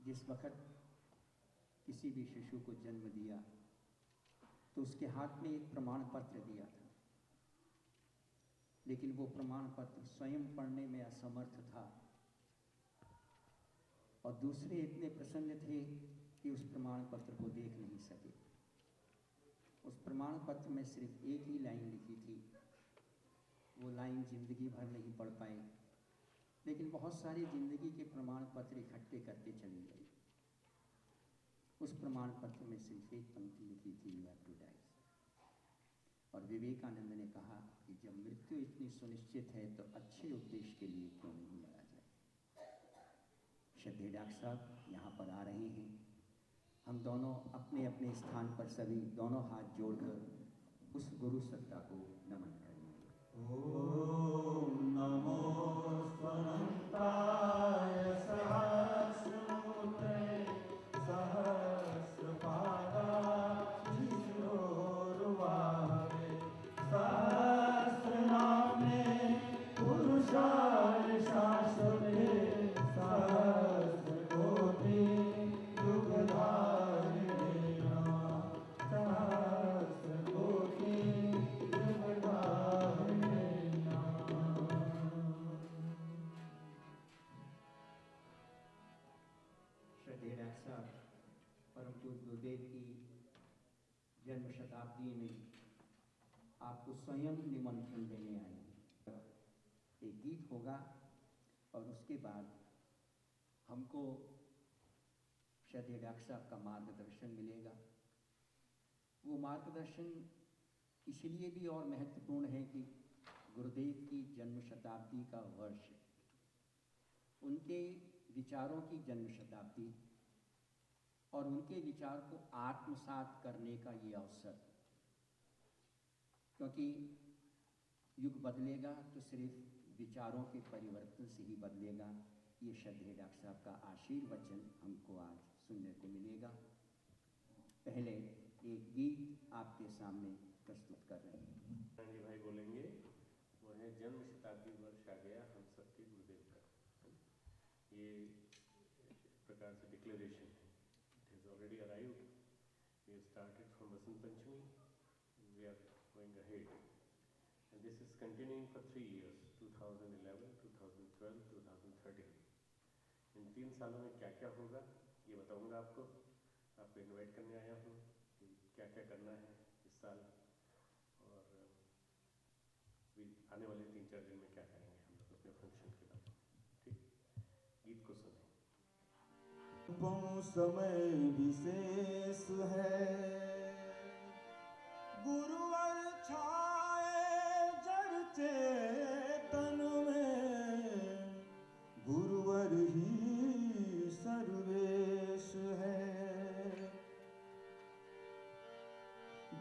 जिस वक़्त किसी भी शिशु को जन्म दिया तो उसके हाथ में एक प्रमाण पत्र दिया था, लेकिन वो प्रमाण पत्र स्वयं पढ़ने में असमर्थ था और दूसरे इतने प्रसन्न थे कि उस प्रमाण पत्र को देख नहीं सके। उस प्रमाण पत्र में सिर्फ एक ही लाइन लिखी थी। वो लाइन जिंदगी भर नहीं पढ़ पाए, लेकिन बहुत सारी जिंदगी के प्रमाण पत्र इकट्ठे करते चली गई। उस प्रमाण पत्र में सिर्फ एक पंक्ति लिखी थी, यू हैव टू डाई। और विवेकानंद ने कहा कि जब मृत्यु इतनी सुनिश्चित है तो अच्छे उद्देश्य के लिए क्यों नहीं मरा जाए। श्रद्धेय डॉक्टर साहब यहाँ पर आ रहे हैं। हम दोनों अपने अपने स्थान पर सभी दोनों हाथ जोड़कर उस गुरु सत्ता को नमन करेंगे। ओम नमो स्वनंताय सहस्रमूर्ते सहस्रपादाक्षिशोरुवाहे सहस्रनामे पुरुषाय शाश्वते सहस्रकोटि युगधारिणे नमः सहस्रकोटि युगधारिणे नमः। श्रद्धेय डॉक्टर साहब, परम पूज्य गुरुदेव की जन्म शताब्दी में आपको स्वयं निमंत्रण देने आए हैं। एक गीत होगा और उसके बाद हमको श्रद्धेय डॉक्टर साहब का मार्गदर्शन मिलेगा। वो मार्गदर्शन इसलिए भी और महत्वपूर्ण है कि गुरुदेव की जन्म शताब्दी का वर्ष, उनके विचारों की जन्म शताब्दी और उनके विचार को आत्मसात करने का ये अवसर, क्योंकि युग बदलेगा तो सिर्फ विचारों के परिवर्तन से ही बदलेगा। ये श्रद्धेय डॉक्टर साहब का आशीर्वचन हमको आज सुनने को मिलेगा। पहले एक गीत आपके सामने प्रस्तुत कर रहे हैं। जी भाई बोलेंगे, वो है जन्म शताब्दी वर्ष आ गया हम सबके गुरुदेव का। ये प्रकार से डिक्लेरेशन है। It has already arrived. We started from Basant Panchami, we are going ahead and this is continuing for 3 years, 2011, 2012, 2013। इन 3 सालों में क्या क्या होगा ये बताऊंगा आपको। आपको इनवाइट करने आया हूँ कि क्या क्या करना है इस साल और आने वाले 3-4 दिन में क्या करेंगे हम लोग अपने फंक्शन के बाद। ठीक, गीत को सुने। समय विशेष है, गुरुवर छाए जड़ चेतन में, गुरुवर ही सर्वेश है।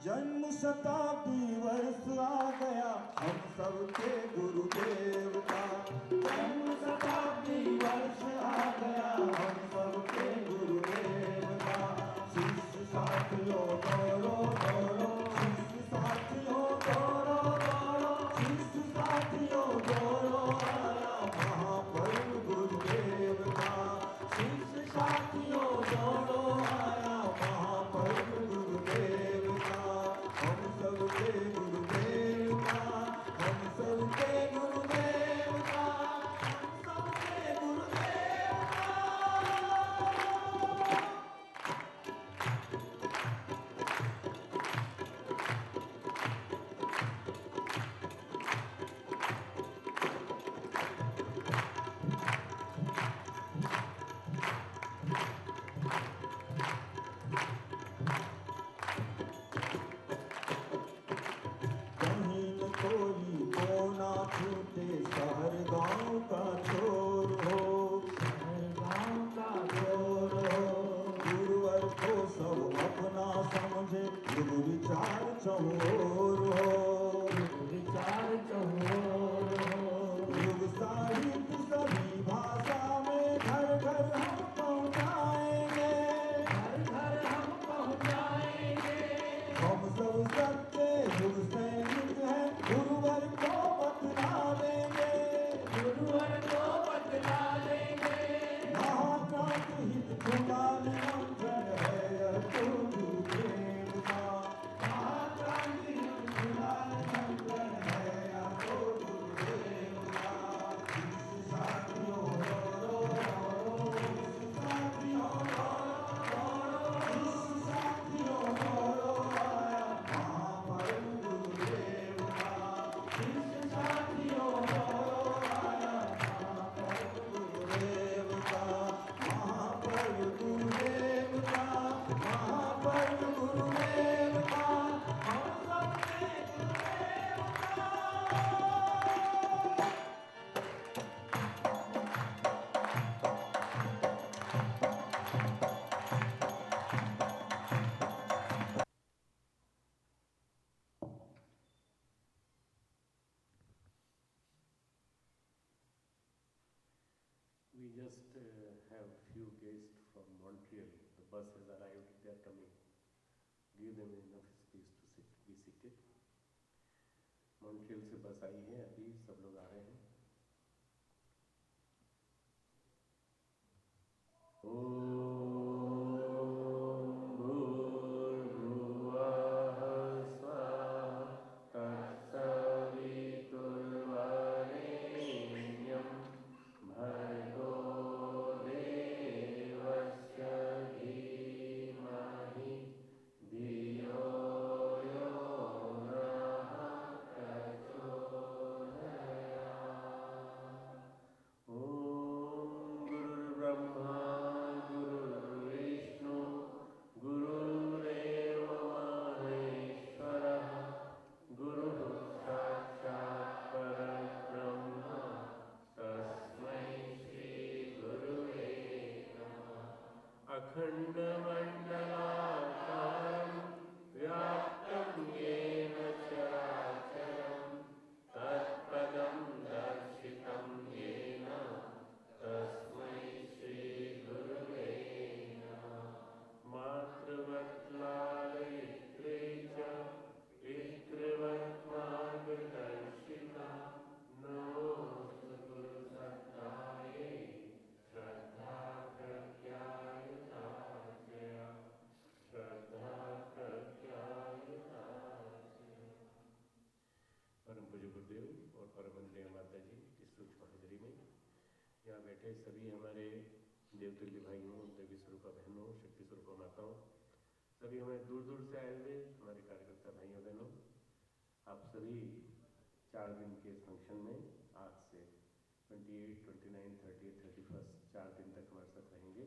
जन्म शताब्दी वर्ष आ गया हम सबके गुरुदेव का। जन्म शताब्दी वर्ष आ गया हम सबके गुरुदेव का। शिष्य साथियों दौड़ो दौड़ो, शिष्य साथियों दौड़ो दौड़ो, शिष्य साथियों दौड़ो, आया महापर्व गुरुदेव का। शिष्य साथियों दौड़ो, आया महापर्व गुरुदेव का। हम सबके गुरुदेव का, हम सबके गुरुदेव का, हम have few guests from Montreal. The bus has arrived, they are coming. Give them enough space to be seated. Montreal से बस आई है, अभी सब लोग आ रहे हैं. अखण्डमण्डलाकारं व्याप्तं येन चराचरं तत्पदं दर्शितं येन तस्मै श्रीगुरुवे नमः. मातृवत् लालयित्रे च पितृवत् मार्गदर्शिता नमोऽस्तु गुरुसत्तायै श्रद्धा प्रज्ञायुताचया श्रद्धा प्रज्ञायुताचया. परम पूज्य गुरुदेव और परम वंदनीय माता जी इस सूक्ष्म हाजिरी में यहाँ बैठे सभी हमारे देवतुल्य भाइयों, देवी स्वरूपा बहनों, शक्ति स्वरूपा माताओं, सभी हमारे दूर दूर से आए हुए हमारे कार्यकर्ता भाइयों बहनों, आप सभी 4 दिन के इस फंक्शन में आज से 28, 29, 30, 31 4 दिन तक हमारे साथ रहेंगे.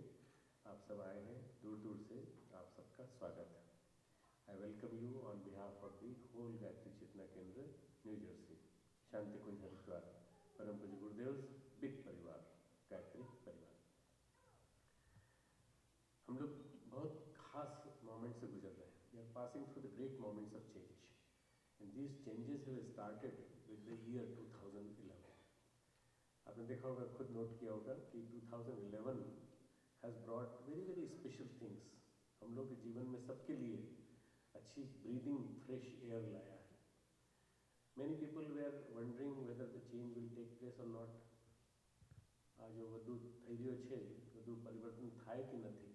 आप सब आए हैं दूर दूर से, आप सबका स्वागत है. I welcome you on behalf of the whole Gayatri Chetna Kendra, New Jersey, Shanti Kunj Haridwar, परम पूज्य गुरुदेव बिग परिवार, गायत्री परिवार. हम लोग बहुत खास मोमेंट से गुजर रहे हैं. We are passing through the great moments of change and these changes have started with the year 2011. आपने देखा होगा, खुद नोट किया होगा कि 2011 has brought very very special things. हम लोग के जीवन में सबके लिए अच्छी ब्रीदिंग फ्रेश एयर लाया है. Many people were wondering whether the change will take place और नॉट. આ જો વધુ થઈ રહ્યો છે, વધુ પરિવર્તન થાય કે નથી,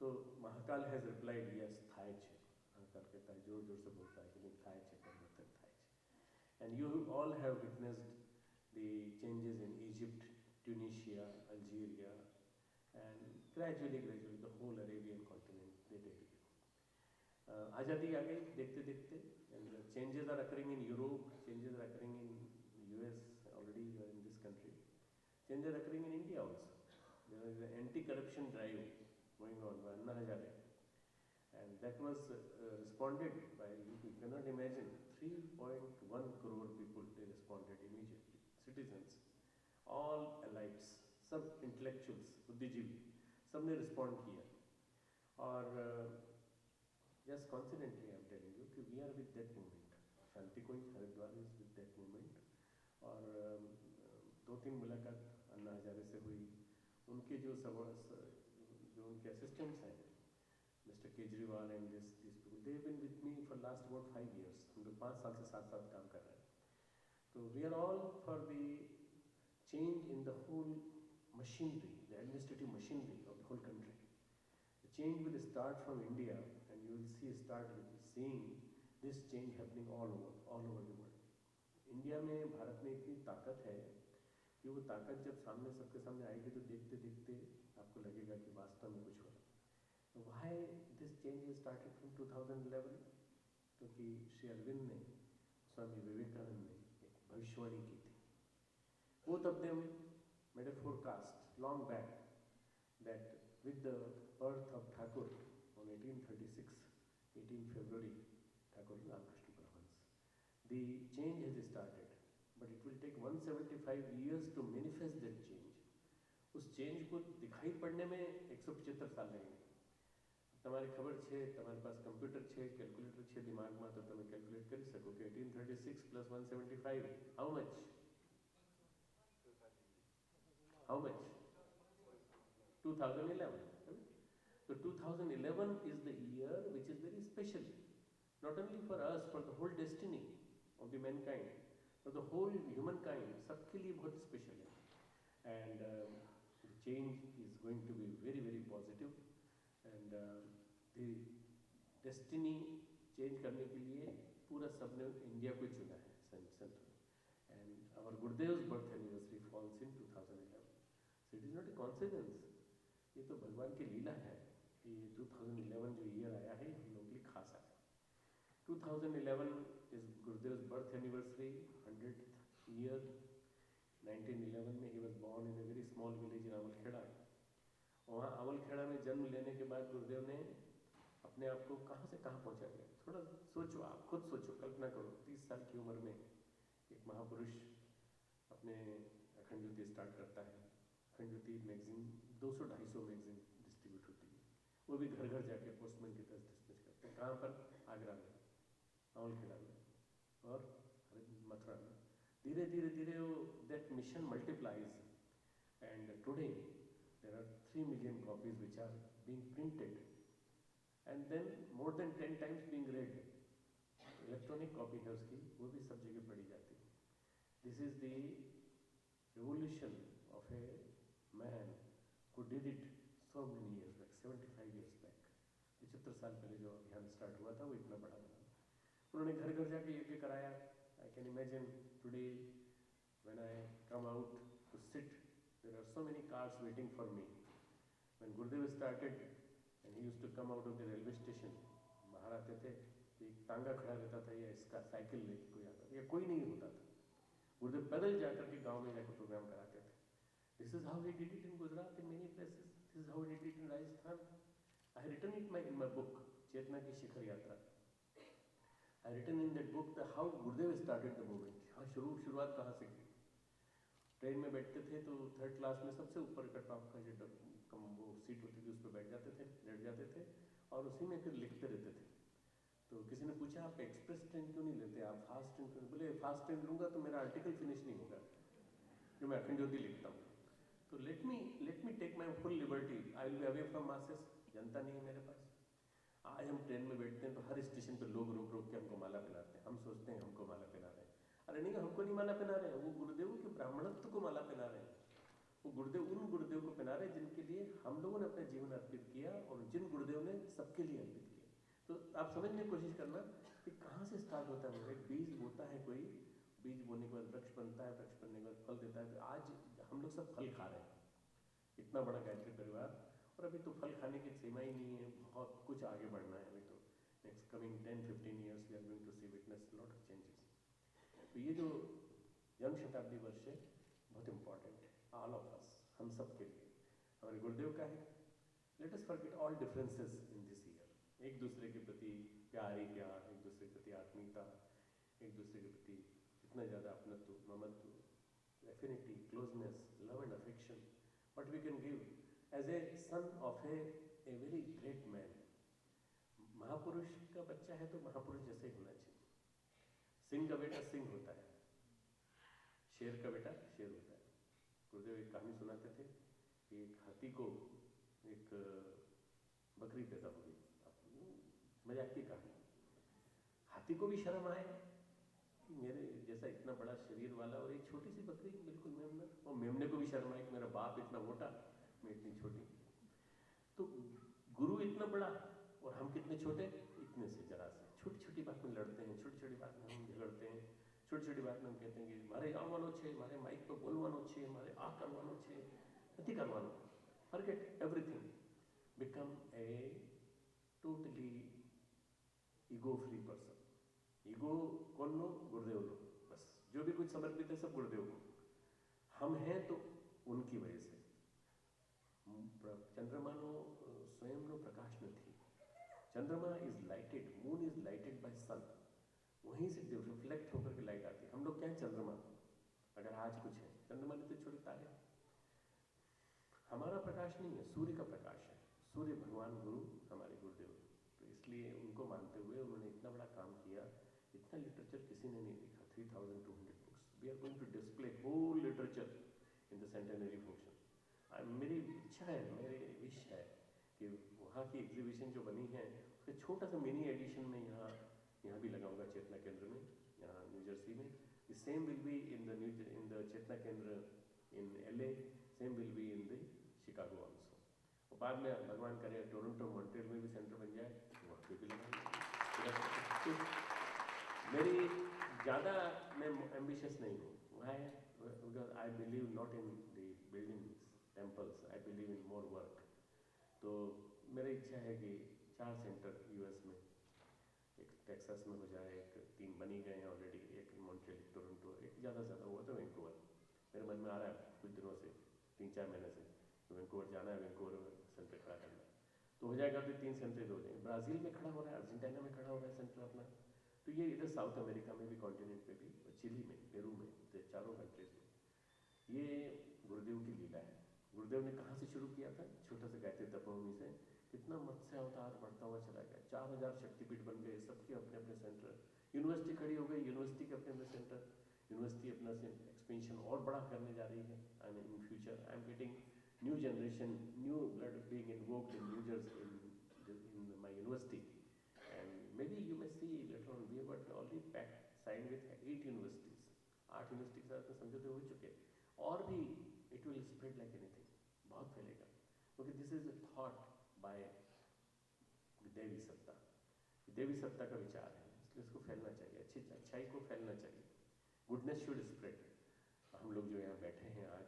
તો મહાકાલ હેઝ રિપ્લાઇડ યસ થાય છે. મહાકાલ કહેતા है, जोर जोर से बोलता है कि नहीं થાય છે, પરિવર્તન થાય છે. And you all have witnessed the changes in Egypt, Tunisia, Algeria, and gradually the whole Arabian continent, they take it. आज़ादी आ गई देखते देखते, and the changes are occurring in Europe, changes are occurring in US, already you are in this country. Changes are occurring in India also. There is an anti-corruption drive going on by Anna Hazare, and that was responded by, you cannot imagine, 3.1 crore people, they responded immediately. Citizens, all elites, सब intellectuals, बुद्धिजीवी, सब ने respond किया. और just confidently I am telling you कि we are with that movement. Shanti Kunj Haridwar is with that movement. और 2-3 मुलाकात अन्ना हजारे से हुई. उनके जो उनके assistants हैं, Mr. Kejriwal and these people, they have been with me for last about 5 years. हम लोग 5 साल से साथ काम कर रहे हैं. So we are all for the change in the whole machinery, the administrative machinery of the whole country. The change will start from India, and you will start seeing this change happening all over the world. India में, भारत में इतनी ताकत है कि वो ताकत जब सामने सबके सामने आएगी तो देखते देखते आपको लगेगा कि वास्तव में कुछ हो रहा है. Why this change has started from 2011? क्योंकि श्री अरविंद ने, स्वामी विवेकानंद ने भविष्यवाणी की थी. Both of them made a forecast long back that with the birth of Thakur on 18 February, Thakur Ramakrishna Paramahansa, the change has started, but it will take 175 years to manifest that change. उस change को दिखाई पड़ने में 175 साल लगेंगे. તમારી ખબર છે, તમારી પાસે કમ્પ્યુટર છે, કેલ્ક્યુલેટર છે દિમાગમાં, તો તમે કેલ્ક્યુલેટ કરી શકો કે 1836 plus 175, how much? How much? 2011. Right? So 2011 is the year which is very special, not only for us, for the whole destiny of the mankind, for the whole humankind. सबके लिए बहुत special है. And the change is going to be very, very positive. And the destiny change करने के लिए पूरा सबने India को चुना है central. And our Gurudev's birth anniversary falls in 2011. So it is not a coincidence. ये तो भगवान की लीला है कि 2011 जो ईयर आया है हम लोग के लिए खास आया. 2011 is Gurudev's birth anniversary, 100th year. 1911 में he was born in a very small village in Amalkheda. वहाँ अमलखेड़ा में जन्म लेने के बाद गुरुदेव ने अपने आप को कहाँ से कहाँ पहुँचा दिया. थोड़ा सोचो, आप खुद सोचो, कल्पना करो. 30 साल की उम्र में एक महापुरुष अपने अखंड ज्योति स्टार्ट करता है. अखंड ज्योति मैगजीन 200-250 मैगजीन डिस्ट्रीब्यूट होती है. वो भी घर घर जाके पोस्टमैन की तरह डिस्पैच करते हैं. कहाँ पर? आगरा में, अमलखेड़ा में और मथुरा में. धीरे धीरे धीरे वो that mission multiplies. And today there are 3 million copies which are being printed and then more than 10 times being read. Electronic copy है उसकी, वो भी सब जगह पढ़ी जाती है. This is the revolution of a man who did it so many years back, 75 years back. 75 साल पहले जो अभियान स्टार्ट हुआ था वो इतना बड़ा बना. उन्होंने घर घर जाके यज्ञ कराया. I can imagine today when I come out to sit, there are so many cars waiting for me. When Gurudev started and he used to come out of the railway station, बाहर आते थे, एक तांगा खड़ा रहता था या इसका साइकिल लेके कोई आता था या कोई नहीं होता था. गुरुदेव पैदल जाकर के गांव में जाकर प्रोग्राम कराते थे. This is how he did it in Gujarat, in many places. This is how he did it in Rajasthan. I have written it in my book, चेतना की शिखर यात्रा. I have written in that book that how Gurudev started the movement. हाँ, शुरुआत कहाँ से की. Train में बैठते थे तो 3rd क्लास में सबसे ऊपर का टॉप का जो वो सीट होती थी उस पर बैठ जाते थे, लेट जाते थे और उसी में फिर लिखते रहते थे. तो किसी ने पूछा आप एक्सप्रेस ट्रेन क्यों नहीं लेते, आप फास्ट ट्रेन क्यों? बोले फास्ट ट्रेन लूँगा तो मेरा आर्टिकल फिनिश नहीं होगा जो मैं अखंड ज्योति लिखता हूँ. तो let me take my full liberty. I will be away from masses. जनता नहीं है मेरे पास. आज हम ट्रेन में बैठते हैं तो हर स्टेशन पर लोग रोक रोक के हमको माला पहनाते हैं. हम सोचते हैं हमको माला पहना रहे हैं. अरे नहीं, हमको नहीं माला पहना रहे हैं, वो गुरुदेव के ब्राह्मणत्व को माला पहना रहे हैं. वो गुरुदेव उन गुरुदेव को पहना रहे हैं जिनके लिए हम लोगों ने अपना जीवन अर्पित किया और जिन गुरुदेव ने सबके लिए अर्पित किया. तो आप समझने की कोशिश करना कि कहाँ से स्टार्ट होता है. एक बीज बोता है कोई, बीज बोने के बाद वृक्ष बनता है, वृक्ष बनने के बाद फल देता है. तो आज हम लोग सब फल खा रहे हैं. इतना बड़ा गायत्री परिवार, और अभी तो फल खाने की सीमा ही नहीं है. बहुत कुछ आगे बढ़ना है. अभी तो next coming 10-15 years we are going to see witness lot of changes. तो ये जो जन्म शताब्दी वर्ष है बहुत इम्पॉर्टेंट है. ऑल ऑफ अस, हम सब के लिए. हमारे गुरुदेव का है. Let us forget all differences in this year. एक दूसरे के प्रति प्यार ही प्यार, एक दूसरे के प्रति आत्मीयता, एक दूसरे के प्रति इतना ज़्यादा अपनत्व, ममत्व, affinity, closeness, love and affection. What we can give as a son of a very great man. महापुरुष का बच्चा है तो महापुरुष जैसे ही होना चाहिए. सिंह का बेटा सिंह होता है, शेर का बेटा शेर होता है. गुरुदेव एक कहानी सुनाते थे कि एक हाथी को एक बकरी पैदा हो गई. मजाक की कहानी. हाथी को भी शर्म आए कि मेरे जैसा इतना बड़ा शरीर वाला और एक छोटी सी बकरी बिल्कुल मेमना. और मेमने को भी शर्म आए कि मेरा बाप इतना मोटा, मैं इतनी छोटी. तो गुरु इतना बड़ा और हम कितने छोटे, इतने से जरा से. छोटी छोटी बात में लड़ते हैं, छोटी छोटी बात में हम झगड़ते हैं, छोटी छोटी बात में हम कहते हैं कि मारे આવવાનો છે, મારે માઇક પર બોલવાનો છે, મારે આ કરવાનો છે, નથી કરવાનો. Forget everything. Become a totally ego-free person. Ego कौन लो? गुरुदेव लो. बस जो भी कुछ समर्पित है सब गुरुदेव को. हम हैं तो उनकी वजह से. चंद्रमाનો સ્વયંનો પ્રકાશ નથી. Chandrama is lighted, moon is lighted by sun. वहीं से रिफ्लेक्ट होकर के लाइट आती है. हम लोग क्या है? चंद्रमा. अगर आज कुछ है, चंद्रमा ने तो छोटे तारे. हमारा प्रकाश नहीं है, सूर्य का प्रकाश है. सूर्य भगवान गुरु हमारे गुरुदेव. तो इसलिए उनको मानते हुए उन्होंने इतना बड़ा काम किया. इतना लिटरेचर किसी ने नहीं लिखा. 3200 books. We are going to display whole literature in the centenary function. मेरी इच्छा है, मेरी विश है कि वहाँ की एग्जीबिशन जो बनी है उसका छोटा सा मिनी एडिशन में यहाँ भी लगाऊंगा चेतना केंद्र में, यहाँ न्यू जर्सी में. The same will be in the चेतना केंद्र in LA, same will be in the Chicago also. और बाद में भगवान करे टोरंटो मॉन्ट्रियल में भी सेंटर बन जाए, वहाँ पे भी लगाऊंगा. मेरी ज़्यादा मैं एम्बिशियस नहीं हूँ. Why? Because I believe not in the buildings, temples. I believe in more work. तो मेरी इच्छा है कि 4 सेंटर यूएस में, एक टेक्सास में हो जाए, एक 3 बनी गए हैं ऑलरेडी, एक मॉन्ट्रियल, एक टोरंटो, एक ज़्यादा से ज़्यादा हुआ तो वैंकूवर. मेरे मन में आ रहा है कुछ दिनों से, 3-4 महीने से, तो वैंकूवर जाना है, वैंकूवर में सेंटर खड़ा करना है. तो हो जाएगा तो 3 सेंटर हो जाएंगे. ब्राज़ील में खड़ा हो रहा है, अर्जेंटीना में खड़ा हो रहा है सेंटर अपना. तो ये इधर साउथ अमेरिका में भी, कॉन्टिनेंट पे भी, और चिली में, पेरू में, तो 4 कंट्रीज में. ये गुरुदेव की लीला है. गुरुदेव ने कहाँ से शुरू किया था? छोटा सा गायत्री तपोभूमि से. कितना मत्स्य अवतार बढ़ता हुआ चला गया. 4000 शक्तिपीठ बन गए, सबके अपने अपने सेंटर. यूनिवर्सिटी खड़ी हो गई, यूनिवर्सिटी के अपने अपने सेंटर. यूनिवर्सिटी अपना एक्सपेंशन और बड़ा करने जा रही है. I mean in future I am getting new generation, new blood being invoked in new Jersey, in my university. And maybe you may see later on, we have got already packed, signed with 8 universities. 8 university के साथ समझौते हो चुके हैं. और भी it will spread like anything. बहुत फैलेगा. क्योंकि this is a thought by देवी सत्ता. देवी सत्ता का विचार है, इसलिए इसको फैलना चाहिए. अच्छाई को फैलना चाहिए. Goodness should spread. हम लोग जो यहाँ बैठे हैं आज,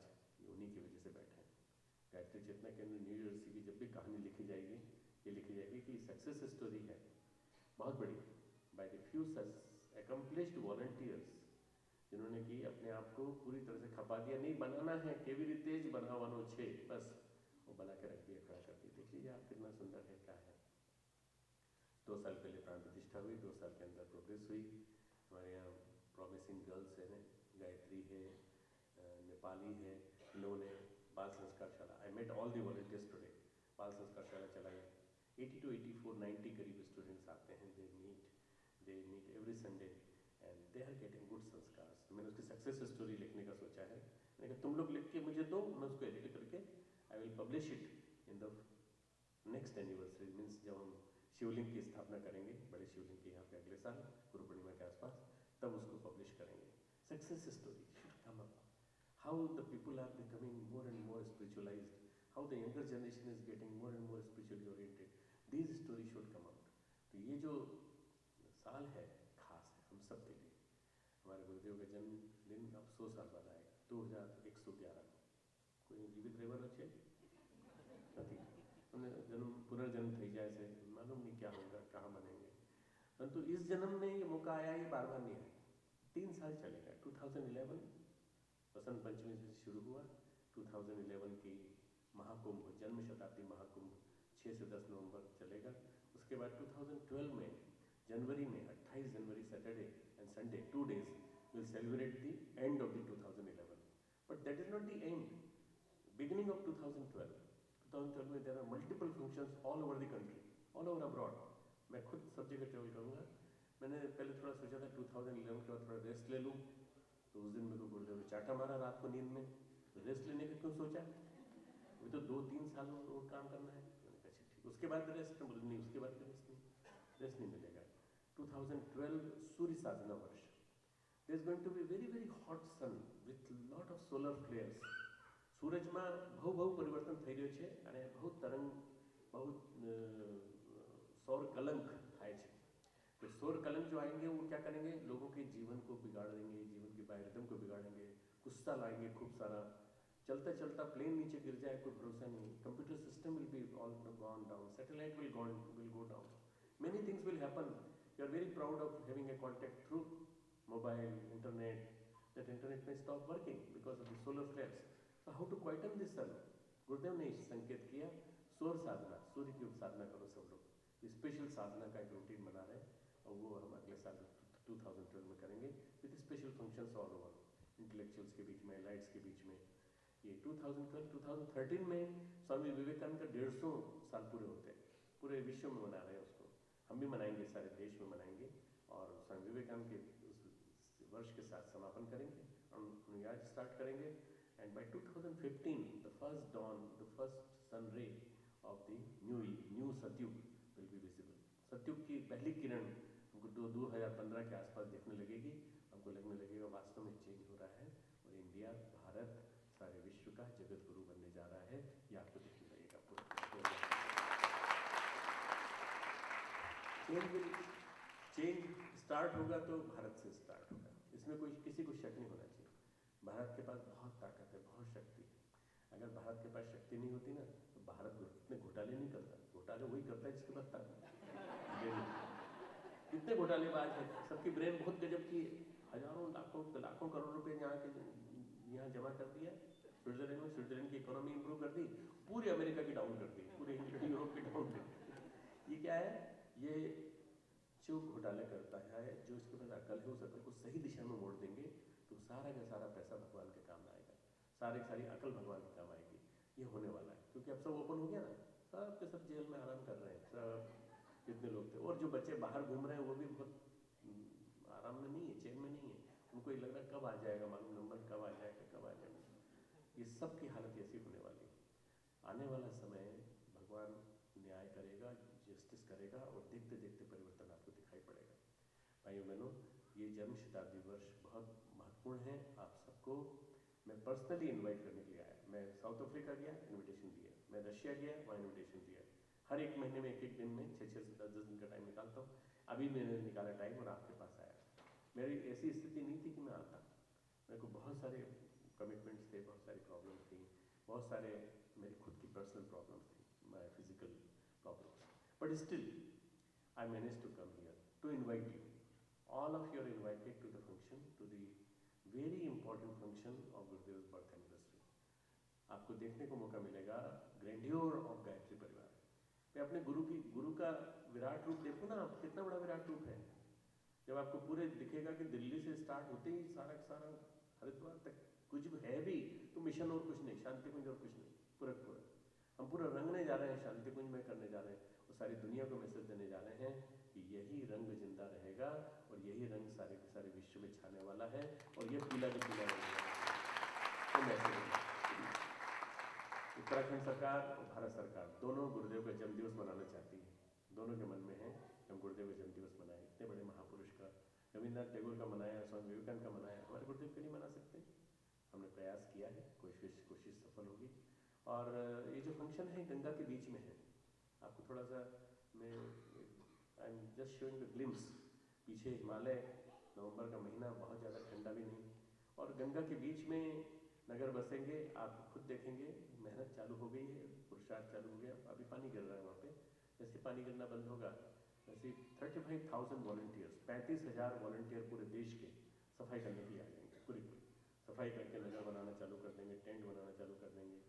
उन्हीं की वजह से बैठे हैं. गायत्री चेतना केंद्र न्यू जर्सी की जब भी कहानी लिखी जाएगी, ये लिखी जाएगी कि सक्सेस स्टोरी है बहुत बड़ी, by the few accomplished volunteers, जिन्होंने कि अपने आप को पूरी तरह से खपा दिया. नहीं बनाना है, केवी रितेज बनावानो छे, बस वो बना के रख दिया, खड़ा कर दिया. देख लीजिए आप कितना सुंदर है, क्या है. 2 साल पहले प्राण प्रतिष्ठा हुई, 2 साल के अंदर प्रोग्रेस हुई. हमारे यहाँ प्रॉमिसिंग गर्ल्स हैं, गायत्री है, नेपाली है, इन्होंने बाल संस्कार शाला. I met all the volunteers today. बाल संस्कार शाला चलाई. 80 to 84, 90 करीब स्टूडेंट्स आते हैं. They meet every Sunday and they are getting good sanskar. तो मैंने उसकी सक्सेस स्टोरी लिखने का सोचा है. मैंने कहा तुम लोग लिख के मुझे दो, मैं उसको एडिट करके I will publish it in the next anniversary. Means जब हम शिवलिंग की स्थापना करेंगे, बड़े शिवलिंग की यहाँ पे अगले साल गुरु पूर्णिमा के आसपास, तब उसको पब्लिश करेंगे. Success story should come up. How the people are becoming more and more spiritualized, how the younger generation is getting more and more spiritually oriented. These story should come out. तो ये जो साल है खास है हम सब के लिए. हमारे गुरुदेव का जन्मदिन अब 100 साल बाद आएगा, 2111 को. कोई जीवित રહેવાનો છે નથી. અને पुनर्जन्म થઈ જાય છે, मालूम नहीं क्या होगा, कहाँ बनेंगे. परंतु इस जन्म में ये मौका आया, ये बार बार नहीं आया. 3 साल चलेगा. 2011 बसंत पंचमी से शुरू हुआ. 2011 की महाकुंभ, जन्म शताब्दी महाकुंभ 6 से 10 नवंबर चलेगा. उसके बाद 2012 में जनवरी में 28 जनवरी Saturday and Sunday 2 days will celebrate the end of the 2011. But that is not the end. Beginning of 2012. 2012 में there are multiple functions all over the country, all over abroad. मैं खुद सब जगह ट्रेवल करूँगा. मैंने पहले थोड़ा सोचा था 2011 के बाद थोड़ा रेस्ट ले लूँ. तो उस दिन मेरे को गुरुदेव ने चाटा मारा रात को नींद में. तो रेस्ट लेने का क्यों सोचा? अभी तो 2-3 साल वो काम करना है. मैंने कहा ठीक, उसके बाद रेस्ट. नहीं, उसके बाद रेस्ट नहीं मिलेगा. 2012 सूर्य साधना वर्ष. There is going to be very hot sun with lot of solar flares. सूरजમાં બહુ પરિવર્તન થઈ રહ્યો છે અને બહુ તરંગ, બહુ सौर कलंक થાય છે. तो सौर कलंक जो आएंगे वो क्या करेंगे? लोगों के जीवन को बिगाड़ देंगे, जीवन की बायोरिदम को बिगाड़ेंगे, गुस्सा लाएंगे खूब सारा. चलता चलता प्लेन नीचे गिर जाए, कोई भरोसा नहीं. Computer system will be all gone down, satellite will go down, many things will happen. You are very proud of having a contact through mobile, internet. That internet में stop working because of the solar flares. So how to quieten this sun? गुरुदेव ने संकेत किया, सौर साधना, सूर्य की साधना करो सब लोग. Special साधना का एक रूटीन बना रहे हैं और वो हम अगले साल 2012 में करेंगे with special functions all over. Intellectuals के बीच में, लाइट्स के बीच में. ये 2013 में स्वामी विवेकानंद का 150 साल पूरे होते हैं. पूरे विश्व में मना रहे हैं उसको. हम भी मनाएंगे, सारे देश में मनाएंगे और स्वामी विवेकानंद के उस वर्ष के साथ समापन करेंगे. हम आज स्टार्ट करेंगे And by 2015, the first dawn, the first sun ray of the new Satyug will be visible. सत्युग की पहली किरण हमको 2015 के आसपास देखने लगेगी। हमको लगने लगेगा वास्तव में चेंज हो रहा है और इंडिया, भारत सारे विश्व का जगत गुरु बनने जा रहा है। ये आपको देखने लगेगा पूरा। चेंज स्टार्ट होगा तो भारत से स्टार्ट होगा, इसमें कोई किसी को शक नहीं होना चाहिए। भारत के पास बहुत ताकत है, बहुत शक्ति है। अगर भारत के पास शक्ति नहीं होती ना तो भारत इतने घोटाले नहीं करता। घोटाले वही करता है जिसके पास ताकत है। कितने घोटालेबाज हैं, सबकी ब्रेन बहुत गजब की है। हजारों लाखों करोड़ रुपए यहाँ जमा कर दिया स्विट्जरलैंड में, स्विट्जरलैंड की इकोनॉमी इंप्रूव कर दी, पूरे अमेरिका की डाउन कर दी, पूरे यूरोप की डाउन कर दी। ये क्या है? ये जो घोटाले करता है, जो इसके पास अकल है, उस अकल को सही दिशा में मोड़ देंगे तो सारा का सारा पैसा भगवान के काम आएगा, सारी अकल भगवान के काम आएगी। ये होने वाला है क्योंकि अब सब ओपन हो गया ना, सब के सब जेल में आराम कर रहे हैं, सब जितने लोग थे। और जो बच्चे बाहर घूम रहे हैं वो भी बहुत आराम में नहीं है, चैन में नहीं है। उनको ये लग रहा है कब आ जाएगा मालूम नंबर, कब आ जाएगा, कब आ जाएगा। ये सब की हालत ऐसी होने वाली है। आने वाला समय भगवान न्याय करेगा, जस्टिस करेगा और देखते देखते परिवर्तन आपको दिखाई पड़ेगा। भाइयों बहनों, ये जन्म शताब्दी वर्ष बहुत महत्वपूर्ण है। आप सबको मैं पर्सनली इनवाइट करने के लिए आया। मैं साउथ अफ्रीका गया, इनविटेशन दिया। मैं रशिया गया, वहाँ इनविटेशन दिया। हर एक महीने में एक दिन में 6-6 से 10 दिन का टाइम निकालता हूँ। अभी मैंने निकाला टाइम और आपके पास आया। मेरी ऐसी स्थिति नहीं थी कि मैं आता। मेरे को बहुत सारे कमिटमेंट्स थे, बहुत सारी प्रॉब्लम थी, बहुत सारे मेरी खुद की पर्सनल प्रॉब्लम्स थी, my physical problems, but still I manage to come here to invite you. All of you are invited to the function, to the very important function of Gurudev's birth anniversary. आपको देखने को मौका मिलेगा grandeur of Gayatri परिवार। मैं अपने गुरु का विराट रूप देखो ना, आप कितना बड़ा विराट रूप है। जब आपको पूरे दिखेगा कि दिल्ली से स्टार्ट होते ही सारा हरिद्वार तक कुछ भी है भी तो मिशन और कुछ नहीं, शांति कुंज और कुछ नहीं, पूरा हम पूरा रंगने जा रहे हैं, शांति कुंज में करने जा रहे हैं और सारी दुनिया को मैसेज देने जा रहे हैं कि यही रंग जिंदा रहेगा और यही रंग सारे के सारे विश्व में छाने वाला है और ये पीला भी पीला रहेगा। उत्तराखंड सरकार और भारत सरकार दोनों गुरुदेव का जन्म दिवस मनाना चाहती है। दोनों के मन में है कि हम गुरुदेव का जन्म दिवस मनाएं। इतने बड़े महापुरुष का, रविन्द्रनाथ टैगोर का मनाया, स्वामी विवेकानंद का मनाया, हमारे गुरुदेव क्यों नहीं मना सकते? हमने प्रयास किया है, कोशिश सफल होगी। और ये जो फंक्शन है गंगा के बीच में है। आपको थोड़ा सा मैं I am just showing the glimpse. पीछे हिमालय, नवंबर का महीना, बहुत ज़्यादा ठंडा भी नहीं, और गंगा के बीच में नगर बसेंगे। आप खुद देखेंगे मेहनत चालू हो गई है, पुरुषार्थ चालू हो गया। अभी पानी गिर रहा है वहाँ पे, जैसे पानी गिरना बंद होगा वैसे 35,000 वॉलंटियर्स, 35,000 वॉलंटियर पूरे देश के सफाई करने के लिए आ जाएंगे। पूरी सफाई करके नगर बनाना चालू कर देंगे, टेंट बनाना चालू कर देंगे।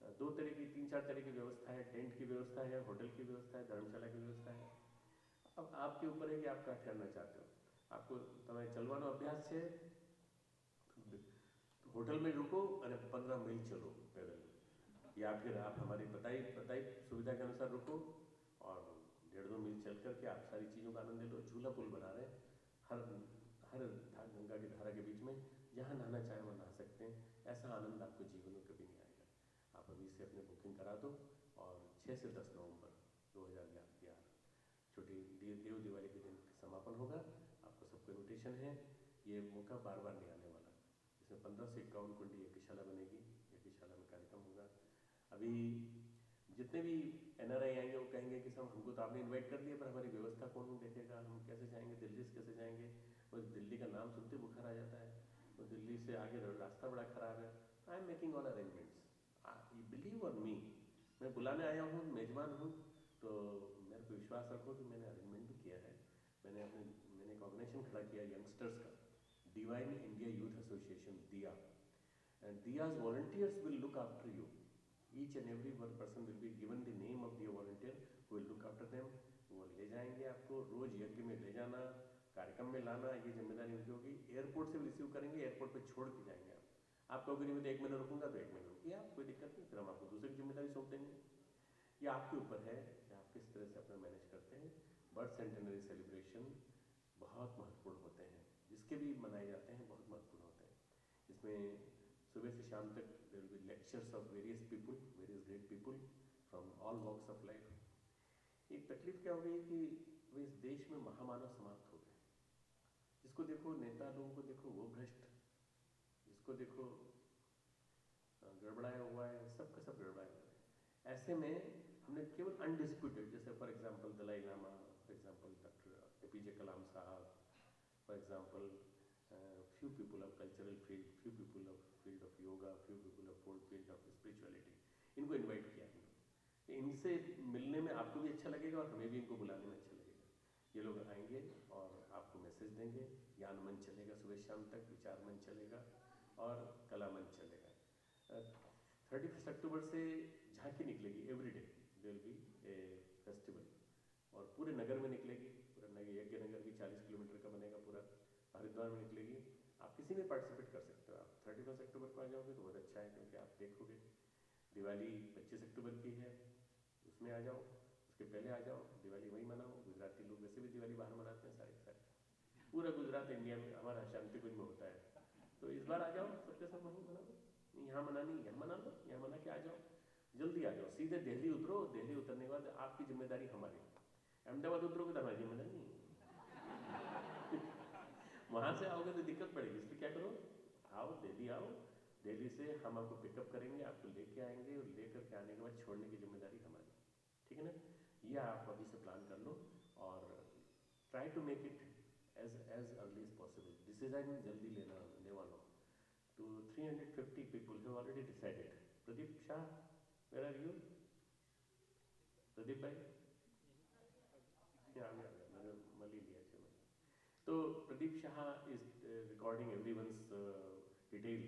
3-4 तरह की व्यवस्था है, टेंट की व्यवस्था है, होटल की व्यवस्था है, धर्मशाला की व्यवस्था है। अब आपके ऊपर है कि आप क्या ठहरना चाहते हो। आपको तुम्हें चलवानो अभ्यास है तो होटल में रुको और 15 मील चलो पैदल, या फिर आप हमारी बताई सुविधा के अनुसार रुको और 1.5-2 मील चल करके आप सारी चीज़ों का आनंद ले लो। झूला पुल बना रहे हैं हर गंगा की धारा के बीच में, जहाँ नहाना चाहे वहाँ नहा सकते हैं। ऐसा आनंद आपको जीवन में कभी नहीं आएगा। आप अभी से अपने बुकिंग करा दो और 6 से 10 नवंबर 2011 छोटी देव दिवाली के दिन समापन होगा। आपको सबको इन्विटेशन है। ये मौका बार बार नहीं आने वाला। इसमें 15 से 51 कुंडी यज्ञशाला बनेगी, यज्ञशाला में कार्यक्रम होगा। अभी जितने भी NRI आएंगे वो कहेंगे कि सब हमको तो आपने इन्वाइट कर दिया, पर हमारी व्यवस्था कौन देखेगा, हम कैसे जाएंगे, दिल्ली से कैसे जाएंगे। वो दिल्ली का नाम सुनते बुखार आ जाता है, तो दिल्ली से आगे रास्ता बड़ा खराब है। I am making all arrangements, you believe on me. मैं बुलाने आया हूँ, मेजबान हूँ, तो मेरे को विश्वास रखो कि मैंने अरेंजमेंट भी किया है। मैंने एक ऑर्गेनाइजेशन खड़ा किया यंगस्टर्स का, divine India youth association, DIYA. And DIYA's volunteers will look after you. Each and every one person will be given the name of the volunteer who will look after them। वो ले जाएंगे आपको, रोज यज्ञ में ले जाना, कार्यक्रम में लाना, ये जिम्मेदारी उनकी होगी। एयरपोर्ट से रिसीव करेंगे, एयरपोर्ट पे छोड़ के जाएंगे आप कहोगे नहीं मैं तो 1 महीना रुकूंगा, तो 1 महीना रुकिए आप, कोई दिक्कत नहीं, फिर हम आपको दूसरी जिम्मेदारी सौंप देंगे। ये आपके ऊपर है कि आप किस तरह से अपना मैनेज करते हैं। बर्थ सेंटेनरी सेलिब्रेशन बहुत महत्वपूर्ण होते हैं, जिसके भी मनाए जाते हैं बहुत महत्वपूर्ण होते हैं। इसमें सुबह से शाम तक there will be lectures of various people, various great people from all walks of life. एक तकलीफ क्या हो गई कि वे इस देश में महामानव समाप्त हो गए। जिसको देखो नेता लोगों को देखो वो भ्रष्ट, जिसको देखो गड़बड़ाया हुआ है, सबका सब गड़बड़ाया हुआ है। ऐसे में हमने केवल अनडिस्प्यूटेड, जैसे for example Dalai Lama, for example doctor APJ Kalam साहब, for example few people of cultural field, few people of field of yoga, few people of field of spirituality, इनको इनवाइट किया हमने। इनसे मिलने में आपको भी अच्छा लगेगा और हमें भी इनको बुलाने में अच्छा लगेगा। ये लोग आएंगे और आपको मैसेज देंगे, ज्ञान मंच चलेगा सुबह शाम तक, विचार मंच चलेगा और कला मंच चलेगा। 31 अक्टूबर से झांकी निकलेगी, everyday there will be a festival, और पूरे नगर में निकलेगी। पूरा नगर, यज्ञ नगर भी 40 किलोमीटर का बनेगा, पूरा हरिद्वार में निकलेगी। आप किसी में पार्टिसिपेट कर सकते हो। आप 31 अक्टूबर को आ जाओगे तो बहुत अच्छा है, क्योंकि आप देखोगे। दिवाली 25 अक्टूबर की है, उसमें आ जाओ, उसके पहले आ जाओ, दिवाली वहीं मनाओ। गुजराती लोग वैसे भी दिवाली बाहर मनाते हैं सारे सारे, पूरा गुजरात इंडिया में हमारा शांतिकुंज में होता है। तो इस बार आ जाओ, सबके सब वहीं मनाओ। यहाँ मनानी यहाँ मना लो, यहाँ मना के आ जाओ, जल्दी आ जाओ। सीधे दिल्ली उतरो, दिल्ली उतरने के बाद आपकी जिम्मेदारी हमारी। अहमदाबाद उतरोगे तो हमारी जिम्मेदारी नहीं है। वहां से आओगे तो दिक्कत पड़ेगी, इसलिए क्या करो, आओ दिल्ली आओ, दिल्ली से हम आपको पिकअप करेंगे, आपको लेके आएंगे, और लेकर के आने के बाद छोड़ने की जिम्मेदारी हमारी, ठीक है ना। ये आप अभी से प्लान कर लो और try to make it as early as possible. Decision जल्दी लेने वालों। तो 350 people have already decided. Pradeep Shah, where are you? Pradeep भाई मैंने मली लिया है। तो Pradeep Shah is recording everyone's detail,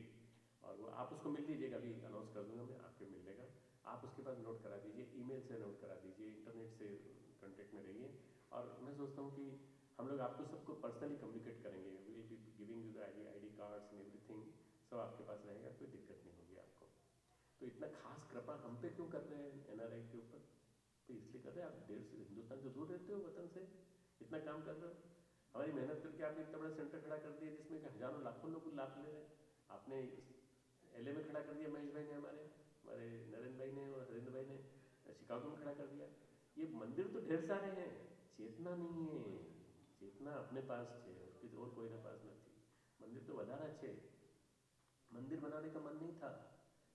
और वो आप उसको मिल लीजिएगा, अभी अनाउंस कर दूंगा मैं, आपके मिल लेगा। आप उसके पास नोट करा दीजिए, ईमेल से नोट करा दीजिए, इंटरनेट से कांटेक्ट में रहिए। और मैं सोचता हूँ कि हम लोग आपको सबको पर्सनली कम्युनिकेट करेंगे। We will be giving you the I D cards and everything, सब आपके पास रहेगा, कोई दिक्कत नहीं होगी आपको। तो इतना खास कृपा हम पे क्यों कर रहे हैं एनआरआई के ऊपर? तो इसलिए कर रहे हैं, आप देर से हिंदुस्तान से दूर रहते हो, वतन से इतना काम कर रहे हो। हमारी मेहनत करके आपने इतना बड़ा सेंटर खड़ा कर दिया, जिसमें कि हजारों लाखों लोग लाभ ले रहे हैं। आपने एलए में खड़ा कर दिया, महेश भाई ने, हमारे नरेंद्र भाई ने और हरेंद्र भाई ने शिकागो में खड़ा कर दिया। ये मंदिर तो ढेर सारे हैं, चेतना नहीं है। चेतना अपने पास है, उसकी और कोई ना पास न थी। मंदिर तो વધારે છે, मंदिर बनाने का मन नहीं था।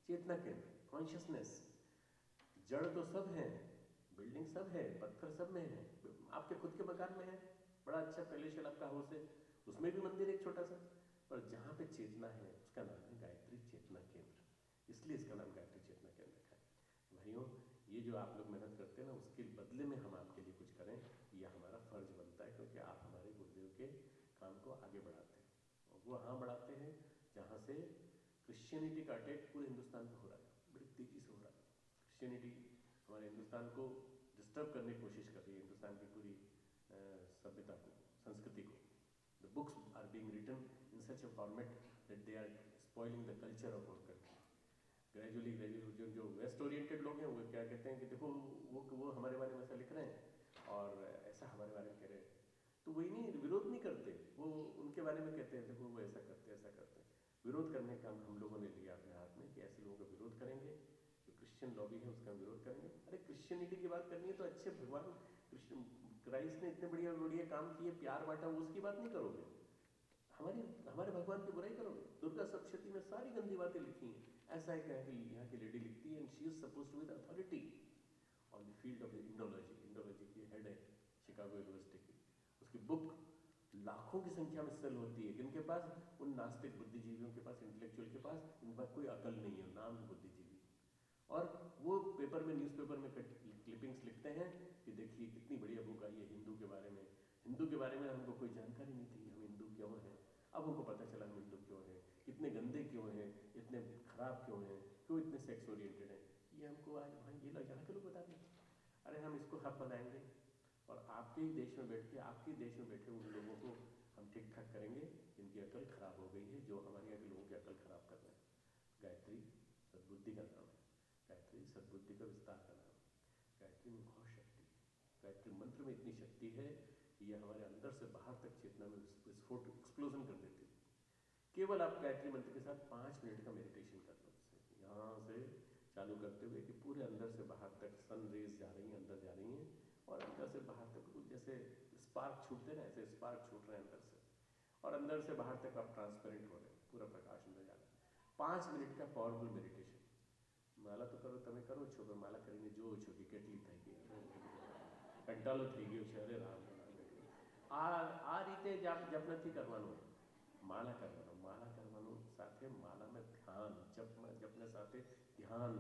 चेतना केंद्र, कॉन्शियसनेस। जड़ तो सब है, बिल्डिंग सब है, पत्थर सब में है, आपके खुद के मकान में है, बड़ा अच्छा पैलेशियल आपका हाउस है, उसमें भी मंदिर एक छोटा सा। पर जहाँ पे चेतना है उसका नाम है गायत्री चेतना केंद्र, इसलिए इसका नाम गायत्री चेतना केंद्र रखा है। भाइयों, ये जो आप लोग मेहनत करते हैं ना, उसके बदले में हम आपके लिए कुछ करें, ये हमारा फर्ज बनता है, क्योंकि आप हमारे गुरुदेव के काम को आगे बढ़ाते हैं। और वो वहाँ बढ़ाते हैं जहाँ से क्रिश्चियनिटी का अटैक पूरे हिंदुस्तान में हो रहा है, बड़ी तेजी से हो रहा है। क्रिश्चियनिटी हमारे हिंदुस्तान को डिस्टर्ब करने की कोशिश कर रही है, हिंदुस्तान की पूरी सभ्यता को, संस्कृति को। The books are being written in such a format that they are spoiling the culture of our country. Gradually जो वेस्ट ओरिएंटेड लोग हैं वो क्या कहते हैं कि देखो वो हमारे बारे में ऐसा लिख रहे हैं और ऐसा हमारे बारे में कह रहे हैं, तो वही नहीं, विरोध नहीं करते, वो उनके बारे में कहते हैं देखो वो ऐसा करते हैं ऐसा करते हैं। विरोध करने का हम लोगों ने लिया अपने हाथ में कि ऐसे लोगों का विरोध करेंगे, जो क्रिश्चियन लॉबी है उसका विरोध करेंगे। अरे क्रिश्चियनिटी की बात करनी है तो अच्छे भगवान क्राइस्ट ने इतने बढ़िया बढ़िया काम किए, प्यार बांटा, वो उसकी बात नहीं करोगे, हमारे भगवान की बुराई करोगे। दुर्गा सप्तशती में सारी गंदी बातें लिखी हैं। ऐसा है कि यहाँ की लेडी लिखती है, and she is supposed to with authority on the field of Indology. Indology की हेड है शिकागो यूनिवर्सिटी की, उसकी बुक लाखों की संख्या में सेल होती है। जिनके पास, उन नास्तिक बुद्धिजीवियों के पास, इंटेलेक्चुअल के पास, इनके पास कोई अकल नहीं है, नाम है बुद्धिजीवी, और वो पेपर में, न्यूज़पेपर में क्लिपिंग्स लिखते हैं कि देखिए कितनी बढ़िया बुक आई है हिंदू के बारे में। हिंदू के बारे में हमको कोई जानकारी नहीं थी, हम हिंदू क्यों हैं, अब हमको पता चला हम हिंदू क्यों हैं, कितने गंदे क्यों हैं, इतने खराब क्यों हैं, क्यों इतने सेक्स ओरिएंटेड हैं। ये हमको आज भाई ये लोग यहाँ के लोग बताते हैं। अरे हम इसको हक बनाएंगे और आपके ही देश में बैठ के, आपके देश में बैठे उन लोगों को हम ठीक ठाक करेंगे जिनकी अकल खराब हो गई है, जो हमारे यहाँ के लोगों की अकल खराब कर रहे हैं। गायत्री सद्बुद्धि का नाम है, गायत्री सद्बुद्धि का विस्तार का नाम है। गायत्री में बहुत शक्ति है, गायत्री मंत्र में इतनी शक्ति है, ये हमारे अंदर से बाहर तक चेतना में विस्फोट, एक्सप्लोजन कर देती है। केवल आप गायत्री मंत्र के साथ 5 मिनट का मेडिटेशन कर लो। यहाँ से चालू करते हुए कि पूरे अंदर से बाहर तक सन रेज जा रही हैं, अंदर जा रही हैं, और अंदर से बाहर तक बिल्कुल जैसे स्पार्क छूटते ना, ऐसे स्पार्क छूट रहे हैं अंदर से, और अंदर से बाहर तक आप ट्रांसपेरेंट हो रहे हैं, पूरा प्रकाश अंदर जा रहा है। 5 मिनट का पावरफुल मेडिटेशन। माला तो करो, તમે કરો છો, પણ માલા કરીને જોવો છો કે કેટલી થઈ ગઈ, કંટાળો થઈ ગયો છે, અરે રામ આ રીતે જપ નથી કરવાનું, માળા કરવાનો, માળા કરવાનું સાથે માળામાં ध्यान, जपने साथे ध्यान,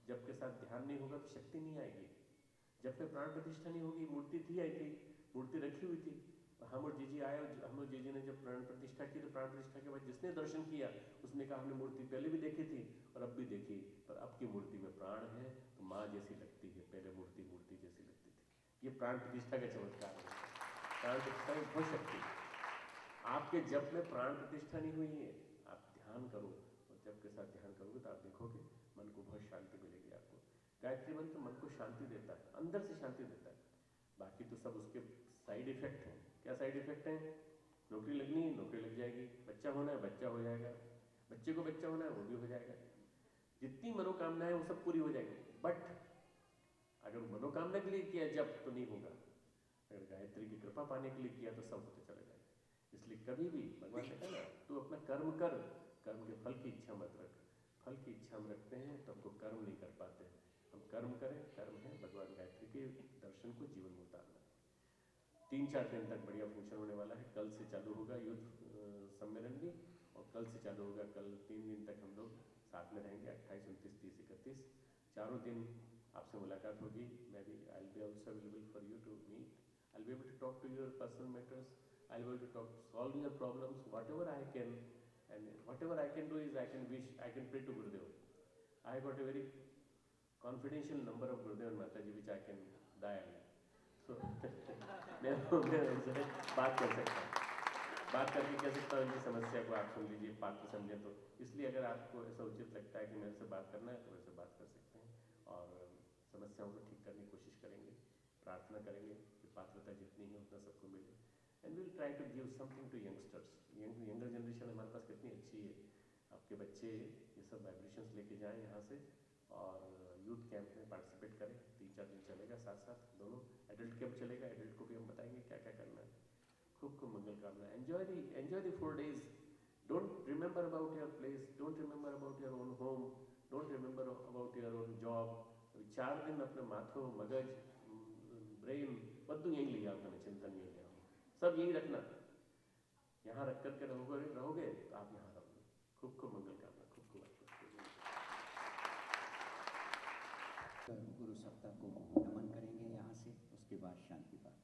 जप के साथ ध्यान नहीं होगा तो शक्ति नहीं आएगी। जब में प्राण प्रतिष्ठा नहीं होगी, मूर्ति थी आई थी, मूर्ति रखी हुई थी, हम और जीजी आए, हम और जीजी ने जब प्राण प्रतिष्ठा की तो प्राण प्रतिष्ठा के बाद जिसने दर्शन किया उसने कहा हमने मूर्ति पहले भी देखी थी और अब भी देखी, पर अब की मूर्ति में प्राण है तो माँ जैसी लगती है, पहले मूर्ति जैसी लगती थी। ये प्राण प्रतिष्ठा का चमत्कार है। प्राण प्रतिष्ठा में बहुत शक्ति। आपके जप में प्राण प्रतिष्ठा नहीं हुई है, आप ध्यान करो, और जप के साथ ध्यान करोगे तो आप देखोगे मन को बहुत शांति मिलेगी आपको। गायत्री मंत्र मन को शांति देता है, अंदर से शांति देता है। बाकी तो सब उसके साइड इफेक्ट हैं। क्या साइड इफेक्ट हैं? नौकरी लगनी है, नौकरी लग जाएगी, बच्चा होना है, बच्चा हो जाएगा, बच्चे को बच्चा होना है, वो भी हो जाएगा, जितनी मनोकामना है वो सब पूरी हो जाएगी। बट अगर मनोकामना के लिए किया जब तो नहीं होगा, अगर गायत्री की कृपा पाने के लिए किया तो सब होते चले जाएगा। इसलिए कभी भी भगवान ने कहा ना, तू अपना कर्म कर, कर्म के फल की इच्छा मत रख। फल की इच्छा हम रखते हैं तो हमको कर्म नहीं कर पाते हैं। हम कर्म करें, कर्म है भगवान गायत्री के दर्शन को जीवन में उतारना। 3-4 दिन तक बढ़िया फंक्शन होने वाला है। कल से चालू होगा यूथ सम्मेलन भी, और कल से चालू होगा, कल 3 दिन तक हम लोग साथ में रहेंगे, 28, 29, 30, 31 चारों दिन आपसे मुलाकात होगी। मैं भी I will be also available for you to meet, I will be able to talk to your personal matters, I will to talk, solve your problems, whatever I can, and whatever I can do is I can pray to Gurudev. I got a very confidential number of Gurudev and Mataji which I can dial. So मैं उनसे बात कर सकता हूँ, बात करके कह सकता हूँ इनकी समस्या को आप सुन लीजिए, पात्र समझे तो। इसलिए अगर आपको ऐसा उचित लगता है कि मेरे से बात करना है तो मेरे से बात कर सकते हैं, और समस्याओं को ठीक करने की कोशिश करेंगे, प्रार्थना करेंगे कि पात्रता जितनी है उतना सबको मिले। And will try to give something to youngsters. Younger generation हमारे पास कितनी अच्छी है, आपके बच्चे ये सब वाइब्रेशंस लेके जाएं यहाँ से, और यूथ कैंप में पार्टिसिपेट करें। 3-4 दिन चलेगा, साथ साथ दोनों एडल्ट कैंप चलेगा, एडल्ट को भी हम बताएंगे क्या क्या करना है। खूब खूब मंगल कामना। Enjoy the 4 days। Don't remember about your place, don't remember about your own home, don't remember about your own job. 4 दिन अपने माथो, मगज, ब्रेन બધું यहीं ले आओ, તમે चिंतन यहीं ले आओ, सब यही रखना। यहाँ रख करके रहोगे तो आप यहाँ रहोगे। खूब खूब मंगल कामना, खूब खूब गुरु सप्ताह को नमन करेंगे यहाँ से, उसके बाद शांति पाठ।